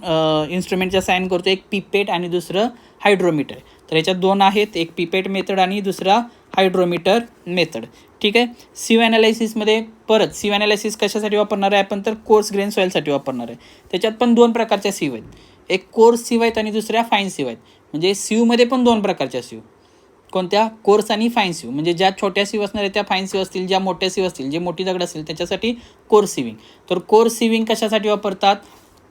इन्स्ट्रुमेंटच्या साइन करतो, एक पिपेट आणि दुसरं हायड्रोमीटर. तर याच्यात 2 आहेत, एक पिपेट मेथड आणि दुसरा हायड्रोमीटर मेथड. ठीक आहे. सिव्ह ॲनालायसिसमध्ये परत सिव्ह ॲनालायसिस कशासाठी वापरणार आहे आपण, तर कोर्स ग्रेन सॉईलसाठी वापरणार आहे. त्याच्यात पण 2 प्रकारच्या सिव्ह आहेत, एक कोर्स सिव्ह आहेत आणि दुसऱ्या फाईन सिव्ह आहेत. म्हणजे सीवमध्ये पण दोन प्रकारच्या सीव, कोणत्या? कोर्स आणि फाईन सीव. म्हणजे ज्या छोट्या सीव असणार आहेत त्या फाईन सीव असतील, ज्या मोठ्या सीव असतील, जे मोठी दगड असेल त्याच्यासाठी कोर्स सिविंग. तर कोर्स सिविंग कशासाठी वापरतात?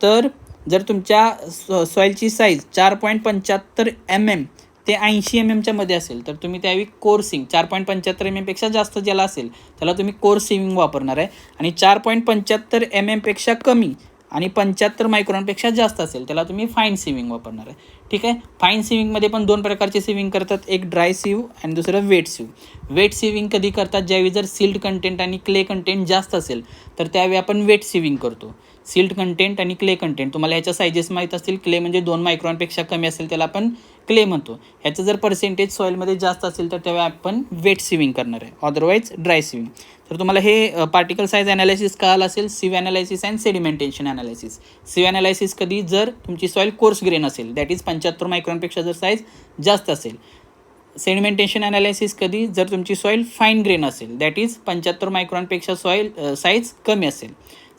तर जर तुमच्या सॉईलची साईज 4.75 mm ते 80 mmच्या मध्ये असेल तर तुम्ही त्यावेळी कोर्सिंग 4.75 mm पेक्षा जास्त ज्याला असेल त्याला तुम्ही कोर्स सिविंग वापरणार आहे. आणि 4.75 mm पेक्षा कमी आणि 75 मायक्रॉनपेक्षा जास्त असेल त्याला तुम्ही फाईन सिविंग वापरणार आहे. ठीक आहे. फाईन सिविंगमध्ये पण दोन प्रकारचे सिविंग करतात, एक ड्राय सिव आणि दुसरं वेट सिव. वेट सिविंग कधी करतात? ज्यावेळी जर सिल्ट कंटेंट आणि क्ले कंटेंट जास्त असेल तर त्यावेळी आपण वेट सिविंग करतो. सिल्ट कंटेंट आणि क्ले कंटेंट तुम्हाला ह्याच्या सायजेस माहीत असतील. क्ले म्हणजे 2 मायक्रॉनपेक्षा कमी असेल त्याला आपण क्ले म्हणतो. ह्याचं जर पर्सेंटेज सॉईलमध्ये जास्त असेल तर तेव्हा आपण वेट सिविंग करणार आहे, अदरवाईज ड्राय सिविंग. तर तुम्हाला हे पार्टिकल साईज ॲनालिसिस कळालं असेल, sieve analysis and sedimentation analysis. Sieve analysis कधी? जर तुमची सॉईल कोर्स ग्रेन असेल, दॅट इज 75 मायक्रॉनपेक्षा जर साईज जास्त असेल. सेडिमेंटेशन ॲनालिसिस कधी? जर तुमची सॉईल फाईन ग्रेन असेल, दॅट इज 75 मायक्रॉनपेक्षा सॉईल साईज कमी असेल.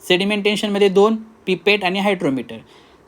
सेडिमेंटेशनमध्ये 2, पिपेट आणि हायड्रोमीटर.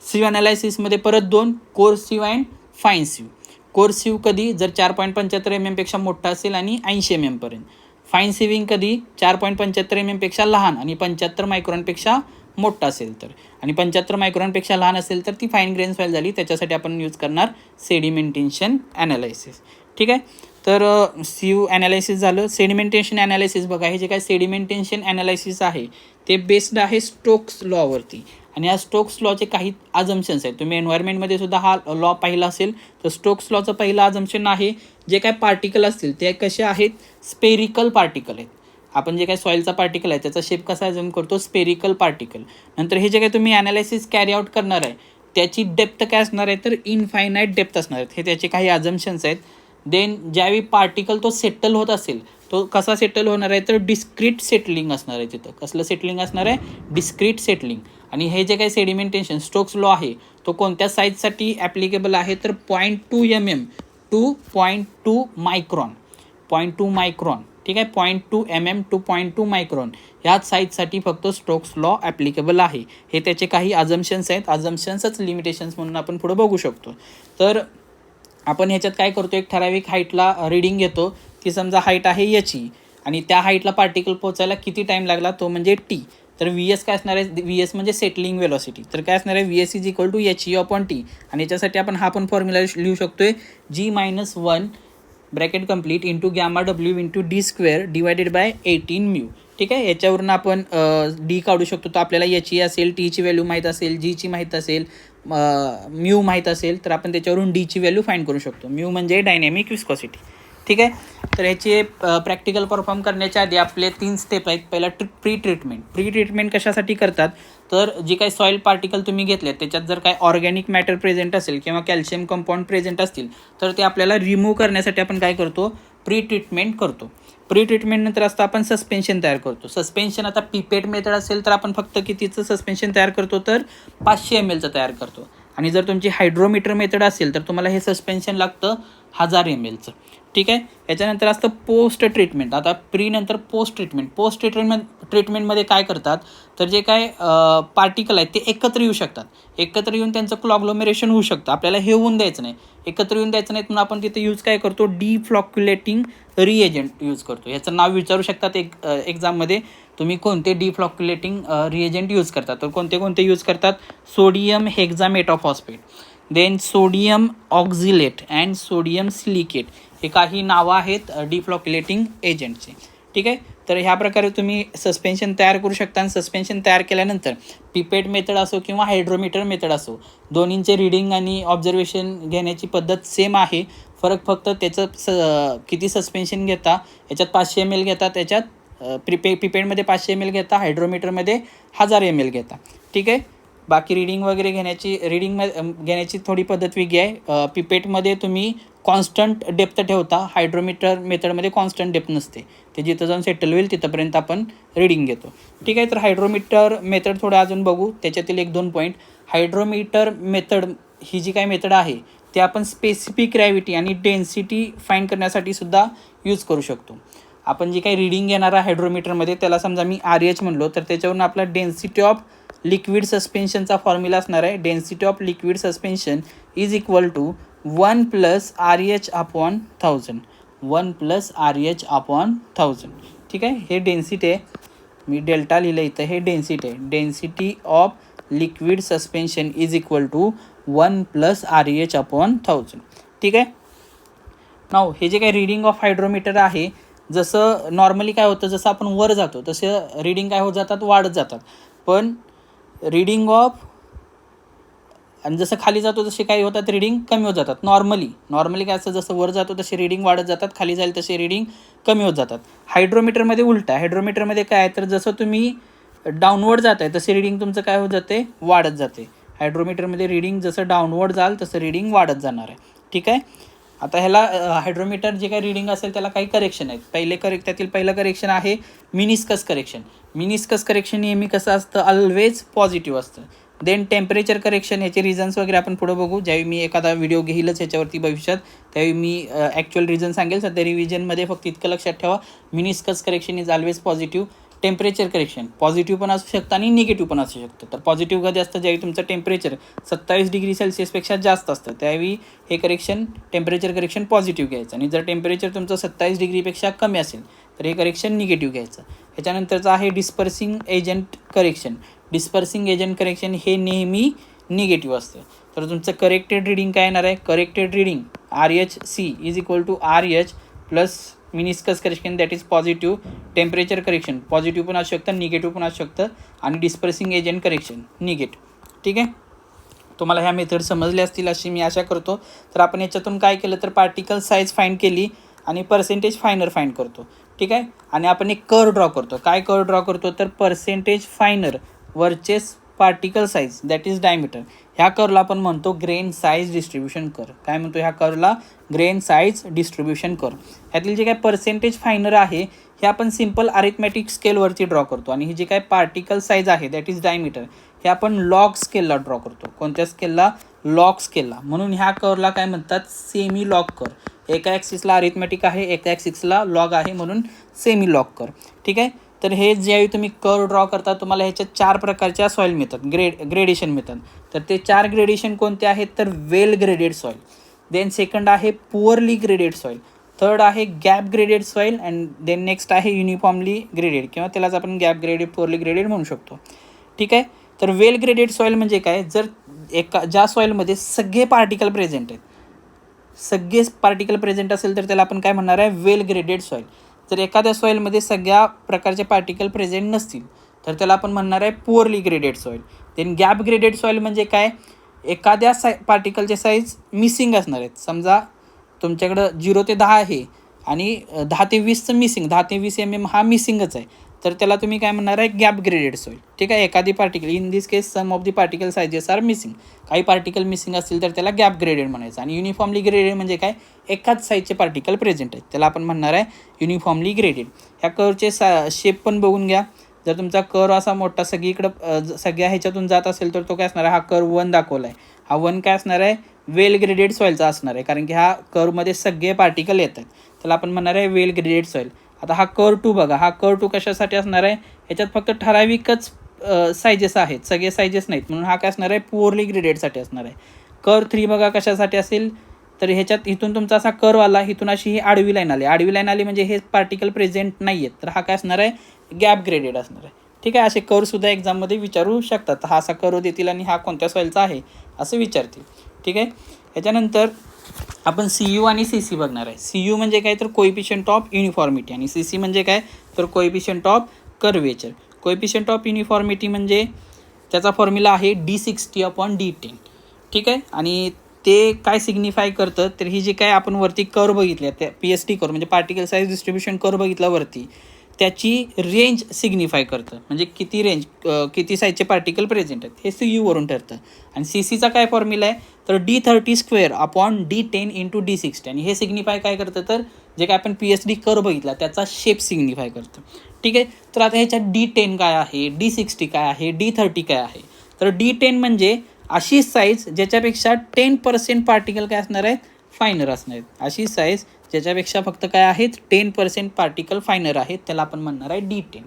सिव ॲनालिसिसमध्ये परत 2, coarse sieve and fine sieve. Coarse sieve कधी? जर 4.75 mm पेक्षा मोठा असेल आणि 80 mm पर्यंत. फाईन सिविंग कधी? 4.75 mm पेक्षा लहान आणि 75 मायक्रॉनपेक्षा मोठा असेल तर. आणि 75 मायक्रॉनपेक्षा लहान असेल तर ती फाईन ग्रेन सॉईल झाली. त्याच्यासाठी आपण यूज करणार सेडिमेंटेशन ॲनालिसिस. ठीक आहे. तर सीव ॲनालिसिस झालं. सेडिमेंटेशन ॲनालिसिस बघा, हे जे काय सेडिमेंटेशन ॲनालिसिस आहे ते बेस्ड आहे स्टोक्स लॉवरती. आणि या स्टोक्स लॉचे काही अजम्पशन्स आहेत. तुम्ही एन्व्हायरमेंटमध्ये सुद्धा हा लॉ पाहिला असेल. तर स्टोक्स लॉचं पहिलं अजम्पशन आहे, जे काय पार्टिकल असतील ते कसे आहेत? स्पेरिकल पार्टिकल आहेत. आपण जे काय सॉईलचा पार्टिकल आहे त्याचा शेप कसा अजूम करतो? Spherical particle. नंतर हे जे काय तुम्ही ॲनालिसिस कॅरी आउट करणार आहे त्याची डेप्थ काय असणार आहे? तर इनफायनाईट डेप्थ असणार आहेत. हे त्याचे काही अजम्पशन्स आहेत. देन ज्यावेळी पार्टिकल तो सेटल होत असेल तो कसा सेटल होणार आहे? तर डिस्क्रीट सेटलिंग असणार आहे. तिथं कसलं सेटलिंग असणार आहे? Discrete settling. आणि हे जे काही सेडिमेंटेशन स्टोक्स लॉ आहे तो कोणत्या साईजसाठी ॲप्लिकेबल आहे? तर 0.2 mm टू 0.2 मायक्रॉन. 0.2 मायक्रॉन. ठीक आहे. 0.2 mm टू 0.2 मायक्रॉन ह्याच साईजसाठी फक्त स्टोक्स लॉ ॲप्लिकेबल आहे. हे त्याचे काही अजम्पशन्स आहेत. अजम्पशन्सच लिमिटेशन्स म्हणून आपण पुढे बघू शकतो. तर आपण ह्याच्यात काय करतो? एक ठराविक हाईटला रीडिंग घेतो की समजा हाईट आहे याची आणि त्या हाईटला पार्टिकल पोचायला किती टाईम लागला तो म्हणजे टी. तर व्ही एस काय असणार आहे? व्ही एस म्हणजे सेटलिंग वेलॉसिटी. तर काय असणार आहे? V S is equal to HE/T. आणि याच्यासाठी आपण हा पण फॉर्म्युला लिहू शकतोय G-1 bracket complete into gamma W into D² divided by 18μ. ठीक आहे. याच्यावरून आपण डी काढू शकतो. तर आपल्याला याची असेल, टीची व्हॅल्यू माहीत असेल, जीची माहीत असेल, म्यू माहीत असेल तर आपण त्याच्यावरून डीची व्हॅल्यू फाईंड करू शकतो. म्यू म्हणजे डायनॅमिक विस्कॉसिटी. ठीक आहे. तर ह्याचे प्रॅक्टिकल परफॉर्म करण्याच्या आधी आपले 3 स्टेप आहेत. पहिला प्री ट्रीटमेंट. प्री ट्रीटमेंट कशासाठी करतात? तर जी काही सॉईल पार्टिकल तुम्ही घेतले त्याच्यात जर काय ऑर्गॅनिक मॅटर प्रेझेंट असेल किंवा कॅल्शियम कंपाऊंड प्रेझेंट असतील तर ते आपल्याला रिमूव्ह करण्यासाठी आपण काय करतो? प्री ट्रीटमेंट करतो. प्री ट्रीटमेंट नंतर असतं आपण सस्पेन्शन तयार करतो. सस्पेन्शन आता पिपेट मेथड असेल तर आपण फक्त कितीचं सस्पेन्शन तयार करतो? तर 500 ml तयार करतो. आणि जर तुमची हायड्रोमीटर मेथड असेल तर तुम्हाला हे सस्पेन्शन लागतं 1000 ml. ठीक आहे. याच्यानंतर असतं पोस्ट ट्रीटमेंट. आता प्री नंतर पोस्ट ट्रीटमेंट. पोस्ट ट्रीटमेंटमध्ये काय करतात? तर जे काय पार्टिकल आहेत ते एकत्र येऊ शकतात. एकत्र येऊन त्यांचं क्लॉग्लोमेरेशन होऊ शकतं. आपल्याला हे होऊन द्यायचं नाही, एकत्र येऊन द्यायचं नाही म्हणून आपण तिथे यूज काय करतो? डिफ्लॉक्युलेटिंग रिएजंट यूज करतो. याचं नाव विचारू शकतात एक्झाममध्ये, तुम्ही कोणते डिफ्लॉक्युलेटिंग रिएजंट यूज करतात. तर कोणते यूज करतात? Sodium hexametaphosphate, then sodium oxalate and sodium silicate. हे काही नावं आहेत डिफ्लॉक्युलेटिंग एजंटचे. ठीक आहे. तर ह्या प्रकारे तुम्ही सस्पेन्शन तयार करू शकता. आणि सस्पेन्शन तयार केल्यानंतर पिपेट मेथड असो किंवा हायड्रोमीटर मेथड असो दोन्हींचे रीडिंग आणि ऑब्झर्वेशन घेण्याची पद्धत सेम आहे. फरक फक्त त्याचं किती सस्पेन्शन घेता. याच्यात 500 ml घेता, त्याच्यात पिपेटमध्ये 500 ml घेता, हायड्रोमीटरमध्ये 1000 ml घेता. ठीक आहे. बाकी रीडिंग वगैरे घेण्याची थोडी पद्धत वेगळी आहे. पिपेटमध्ये तुम्ही कॉन्स्टंट डेप्थ ठेवता, हायड्रोमीटर मेथडमध्ये कॉन्स्टंट डेप्थ नसते. ते जिथं जाऊन सेटल होईल तिथंपर्यंत आपण रीडिंग घेतो. ठीक आहे. तर हायड्रोमीटर मेथड थोडं अजून बघू. त्याच्यातील 1-2 पॉईंट. हायड्रोमीटर मेथड ही जी काही मेथड आहे ते आपण स्पेसिफिक ग्रॅव्हिटी आणि डेन्सिटी फाईंड करण्यासाठी सुद्धा यूज करू शकतो. आपण जी काही रीडिंग घेणार आहे हायड्रोमीटरमध्ये त्याला समजा मी RH म्हणलो तर त्याच्यावरून आपला डेन्सिटी ऑफ लिक्विड सस्पेन्शनचा फॉर्म्युला असणार आहे. Density of liquid suspension is equal to 1 plus R H upon 1000, 1 plus R H upon 1000. ठीक आहे, हे डेन्सिटी आहे, मी डेल्टा लिहिलं इथं, हे डेन्सिटी आहे. Density of liquid suspension is equal to 1 plus R H upon 1000. ठीक आहे. नाव हे जे काही रीडिंग ऑफ हायड्रोमीटर आहे, जसं नॉर्मली काय होतं, जसं आपण वर जातो तसं रीडिंग काय होत जातात, वाढत जातात. पण रीडिंग ऑफ आणि जसं खाली जातो तसे काय होतात, रीडिंग कमी होत जातात. नॉर्मली काय असतं, जसं वर जातो तसे रीडिंग वाढत जातात, खाली जाईल तसे रीडिंग कमी होत जातात. हायड्रोमीटरमध्ये उलटा, हायड्रोमीटरमध्ये काय आहे तर जसं तुम्ही डाऊनवर्ड जात आहे तसे रीडिंग तुमचं काय होत जाते, वाढत जाते. हायड्रोमीटरमध्ये रीडिंग जसं डाऊनवर्ड जाल तसं रीडिंग वाढत जाणार आहे. ठीक आहे. आता ह्याला हायड्रोमीटर जे काही रीडिंग असेल त्याला काही करेक्शन आहेत. त्यातील पहिलं करेक्शन आहे मिनिस्कस करेक्शन. मिनिस्कस करेक्शन नेहमी कसं असतं, ऑलवेज पॉझिटिव्ह असतं. देन टेम्परेचर करेक्शन, ह्याचे रिझन्स वगैरे आपण पुढे बघू. ज्यावेळी मी एखादा व्हिडिओ घेईलच ह्याच्यावरती भविष्यात, त्यावेळी मी ॲक्च्युअल रिझन सांगेल. सध्या रिव्हिजनमध्ये फक्त इतकं लक्षात ठेवा, meniscus correction is always positive. Temperature correction positive पण असू शकतं आणि निगेटिव्ह पण असू शकतं. तर पॉझिटिव्ह कधी असतं, ज्यावेळी तुमचं टेम्परेचर 27 डिग्री सेल्सिअसपेक्षा जास्त असतं, त्यावेळी हे करेक्शन, टेम्परेचर करेक्शन पॉझिटिव्ह घ्यायचं. आणि जर टेम्परेचर तुमचं 27 डिग्रीपेक्षा कमी असेल तर हे करेक्शन निगेटिव्ह घ्यायचं. ह्याच्यानंतरचं आहे dispersing agent correction. Dispersing agent correction हे नेहमी निगेटिव्ह असतं. तर तुमचं करेक्टेड रिडिंग काय येणार आहे, corrected reading R H C is equal to R H plus meniscus correction that is positive. Temperature correction positive पण असू शकतं, निगेटिव्ह पण असू शकतं. आणि डिस्पर्सिंग एजंट करेक्शन निगेटिव्ह. ठीक आहे, तुम्हाला ह्या मेथड समजल्या असतील अशी मी आशा करतो. तर आपण याच्यातून काय केलं तर पार्टिकल साईज फाइंड केली आणि पर्सेंटेज फायनर फाइंड करतो. ठीक आहे, आणि आपण एक कर्व ड्रॉ करतो. काय कर्व ड्रॉ करतो तर percentage फायनर वर्चेस particle size that is diameter. ह्या कर्वला आपण म्हणतो ग्रेन साईज डिस्ट्रीब्युशन कर्व. काय म्हणतो ह्या कर्वला, ग्रेन साईज डिस्ट्रीब्युशन कर्व. ह्यातील जे काय पर्सेंटेज फायनर आहे हे आपण सिम्पल अरिथमॅटिक स्केलवरती ड्रॉ करतो. आणि ही जी काय पार्टिकल साईज आहे दॅट इज डायमीटर हे आपण लॉग स्केलला ड्रॉ करतो. कोणत्या स्केलला, लॉग स्केलला. म्हणून ह्या कर्वला काय म्हणतात, सेमी लॉग कर्व. एका ॲक्सिसला अरिथमॅटिक आहे, एका ॲक्सिसला लॉग आहे, म्हणून सेमी लॉग कर्व. ठीक आहे. तर हे ज्यावेळी तुम्ही कर्व ड्रॉ करता तुम्हाला ह्याच्यात 4 प्रकारच्या सॉईल मिळतात, ग्रेडेशन मिळतात. तर ते 4 ग्रेडेशन कोणते आहेत तर well graded soil. Then second आहे पुअरली ग्रेडेड सॉईल. थर्ड आहे gap graded soil. And then next आहे युनिफॉर्मली ग्रेडेड, किंवा त्यालाच आपण गॅप ग्रेडेड, पुअरली ग्रेडेड म्हणू शकतो. ठीक आहे. तर वेल ग्रेडेड सॉईल म्हणजे काय, जर ज्या सॉईलमध्ये सगळे पार्टिकल प्रेझेंट आहेत, सगळे पार्टिकल प्रेझेंट असेल तर त्याला आपण काय म्हणणार आहे, वेल ग्रेडेड सॉईल. जर एखाद्या सॉईलमध्ये सगळ्या प्रकारचे पार्टिकल प्रेझेंट नसतील तर त्याला आपण म्हणणार आहे poorly graded soil. Then gap graded soil म्हणजे काय, एखाद्या पार्टिकलचे साईज मिसिंग असणार आहेत. समजा तुमच्याकडं 0 ते 10 आहे आणि 10 ते 20चं मिसिंग, 10 ते 20 mm हा मिसिंगच आहे, तर त्याला तुम्ही काय म्हणणार आहे, गॅप ग्रेडेड सॉईल. ठीक आहे. एखादी particle, in this case some of the particle sizes are missing, काही पार्टिकल मिसिंग असतील तर त्याला गॅप ग्रेडेड म्हणायचं. आणि युनिफॉर्मली ग्रेडेड म्हणजे काय, एकाच साईजचे पार्टिकल प्रेझेंट आहेत, त्याला आपण म्हणणार आहे युनिफॉर्मली ग्रेडेड. ह्या कर्वचे शेप पण बघून घ्या. जर तुमचा कर्व असा मोठा सगळीकडं सगळ्या ह्याच्यातून जात असेल तर तो काय असणार आहे, हा कर्व 1 दाखवला आहे, हा 1 काय असणार आहे, वेल ग्रेडेड सॉईलचा असणार आहे, कारण की ह्या कर्वमध्ये सगळे पार्टिकल येतात, त्याला आपण म्हणणार आहे वेल ग्रेडेड सॉईल. आता हा कर्व 2 बघा, हा कर्व 2 कशासाठी असणार आहे, ह्याच्यात फक्त ठराविकच सायजेस आहेत, सगळे सायजेस नाहीत, म्हणून हा काय असणार आहे, पुअरली ग्रेडेडसाठी असणार आहे. कर्व 3 बघा कशासाठी असेल तर ह्याच्यात इथून तुमचा असा कर्व आला, इथून अशी ही आडवी लाईन आली, आडवी लाईन आली म्हणजे हे पार्टिकल प्रेझेंट नाही आहेत, तर हा काय असणार आहे, गॅप ग्रेडेड असणार आहे. ठीक आहे. असे कर्वसुद्धा एक्झाममध्ये विचारू शकतात, हा असा कर्व देतील आणि हा कोणत्या सॉईलचा आहे असं विचारतील. ठीक आहे. याच्यानंतर आपण CU आणि CC बघणार आहे. CU म्हणजे काय तर कोएफिशियंट ऑफ युनिफॉर्मिटी, आणि CC म्हणजे काय तर coefficient of curvature. Coefficient of uniformity म्हणजे त्याचा फॉर्म्युला आहे D60/D10. ठीक आहे. आणि ते काय सिग्निफाय करतं तर ही जी काय आपण वरती कर्व बघितली त्या PSD कर्व म्हणजे पार्टिकल साईज डिस्ट्रीब्युशन कर्व बघितला वरती, त्याची रेंज सिग्निफाय करतं, म्हणजे किती रेंज, किती साईजचे पार्टिकल प्रेझेंट आहेत हे CU वरून ठरतं. आणि CCचा काय फॉर्म्युला आहे तर D30² × D60, आणि हे सिग्निफाय काय करतं तर जे काय आपण PSD कर्व बघितला त्याचा शेप सिग्निफाय करतं. ठीक आहे. तर आता ह्याच्यात D10 काय आहे, D60 काय आहे, D30 काय आहे, तर D10 म्हणजे अशी साईज ज्याच्यापेक्षा 10% पार्टिकल काय असणार आहेत, फायनर असणार आहेत. अशी साईज ज्याच्यापेक्षा फक्त काय आहेत 10% पार्टिकल फायनर आहेत, त्याला आपण म्हणणार आहे D10.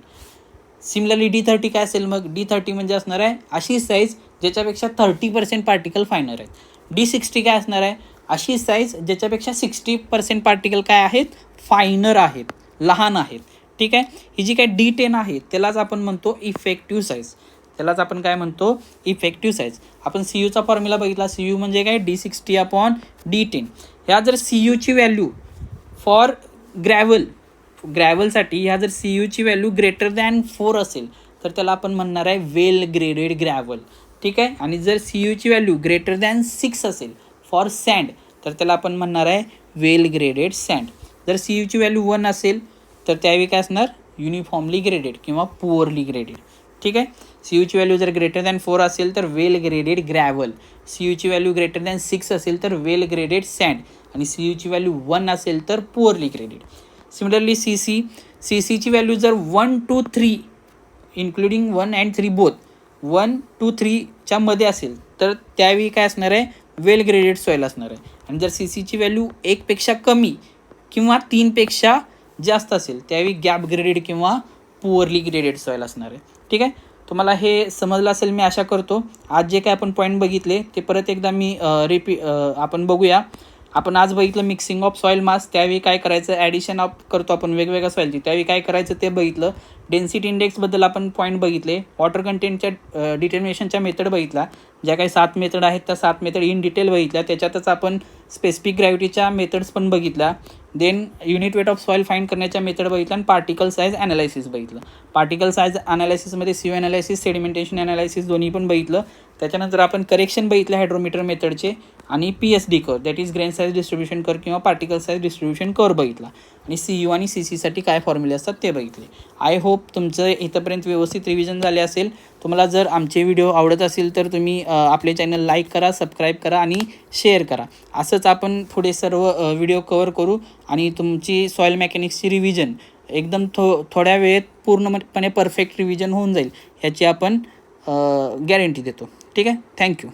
सिमिलरली D30 काय असेल मग, D30 म्हणजे असणार आहे अशी साईज ज्याच्यापेक्षा 30% पार्टिकल फायनर आहेत. D60 काय असणार आहे अशी साईज ज्याच्यापेक्षा 60% पार्टिकल काय आहेत, फायनर आहेत, लहान आहेत. ठीक आहे. ही जी काय D10 आहे त्यालाच आपण म्हणतो इफेक्टिव्ह साईज. त्यालाच आपण काय म्हणतो, इफेक्टिव्ह साईज. आपण CUचा फॉर्म्युला बघितला. CU म्हणजे काय, D60/D10. ह्या जर CUची व्हॅल्यू फॉर ग्रॅव्हलसाठी ह्या जर CUची व्हॅल्यू ग्रेटर दॅन 4 असेल तर त्याला आपण म्हणणार आहे वेल ग्रेडेड ग्रॅव्हल. ठीक आहे. आणि जर CUची व्हॅल्यू ग्रेटर दॅन 6 असेल फॉर सँड तर त्याला आपण म्हणणार आहे वेल ग्रेडेड सँड. जर CUची व्हॅल्यू 1 असेल तर त्यावेळी काय असणार, युनिफॉर्मली ग्रेडेड किंवा पुअरली ग्रेडेड. ठीक आहे. CUची व्हॅल्यू जर ग्रेटर दॅन 4 असेल तर वेल ग्रेडेड ग्रॅव्हल. CUची व्हॅल्यू ग्रेटर दॅन 6 असेल तर वेल ग्रेडेड सँड. आणि CUची व्हॅल्यू 1 असेल तर पुअरली ग्रेडेड. सिमिलरली CCची व्हॅल्यू जर 1 to 3 including 1 and 3 both 1 to 3च्या मध्ये असेल तर त्यावेळी काय असणार आहे, वेल ग्रेडेड सॉईल असणार आहे. आणि जर CCची व्हॅल्यू 1पेक्षा कमी किंवा 3पेक्षा जास्त असेल त्यावेळी गॅप ग्रेडेड किंवा पुअरली ग्रेडेड सॉईल असणार आहे. ठीक आहे. तुम्हाला हे समजलं असेल मी आशा करतो. आज जे काय आपण पॉईंट बघितले ते परत एकदा मी आपण बघूया. आपण आज बघितलं मिक्सिंग ऑफ सॉईल मास. त्यावेळी काय करायचं, ॲडिशन ऑफ करतो आपण वेगवेगळ्या सॉईलची, त्यावेळी काय करायचं ते बघितलं. डेन्सिटी इंडेक्सबद्दल आपण पॉईंट बघितले. वॉटर कंटेंटच्या डिटर्मिनेशनच्या मेथड बघितला. ज्या काही 7 मेथड आहेत त्या 7 मेथड इन डिटेल बघितल्या. त्याच्यातच आपण स्पेसिफिक ग्रॅव्हिटीच्या मेथड्स पण बघितल्या. Then unit weight of soil find करण्याच्या मेथड बघितल्या आणि पार्टिकल साईज ॲनालायसिस बघितलं. पार्टिकल साईज ॲनालायसिसमध्ये CU ॲनालायसिस, सेडिमेंटेशन ॲनालायसिस दोन्ही पण बघितलं. त्याच्यानंतर आपण करेक्शन बघितलं हायड्रोमीटर मेथडचे आणि PSD curve, that is grain size distribution curve किंवा पार्टिकल साईज डिस्ट्रीब्युशन कर्व बघितला. आणि CU आणि CCसाठी काय फॉर्म्युले असतात ते बघितले. आय होप तुमचं इथंपर्यंत व्यवस्थित रिव्हिजन झाले असेल. तुम्हाला जर आमचे व्हिडिओ आवडत असेल तर तुम्ही आपले चॅनल लाईक करा, सबस्क्राईब करा आणि शेअर करा. असंच आपण पुढे सर्व व्हिडिओ कवर करू आणि तुमची सॉईल मेकॅनिक्सची रिव्हिजन एकदम थोड्या वेळेत पूर्णपणे परफेक्ट रिव्हिजन होऊन जाईल ह्याची आपण गॅरंटी देतो. ठीक आहे. थँक्यू.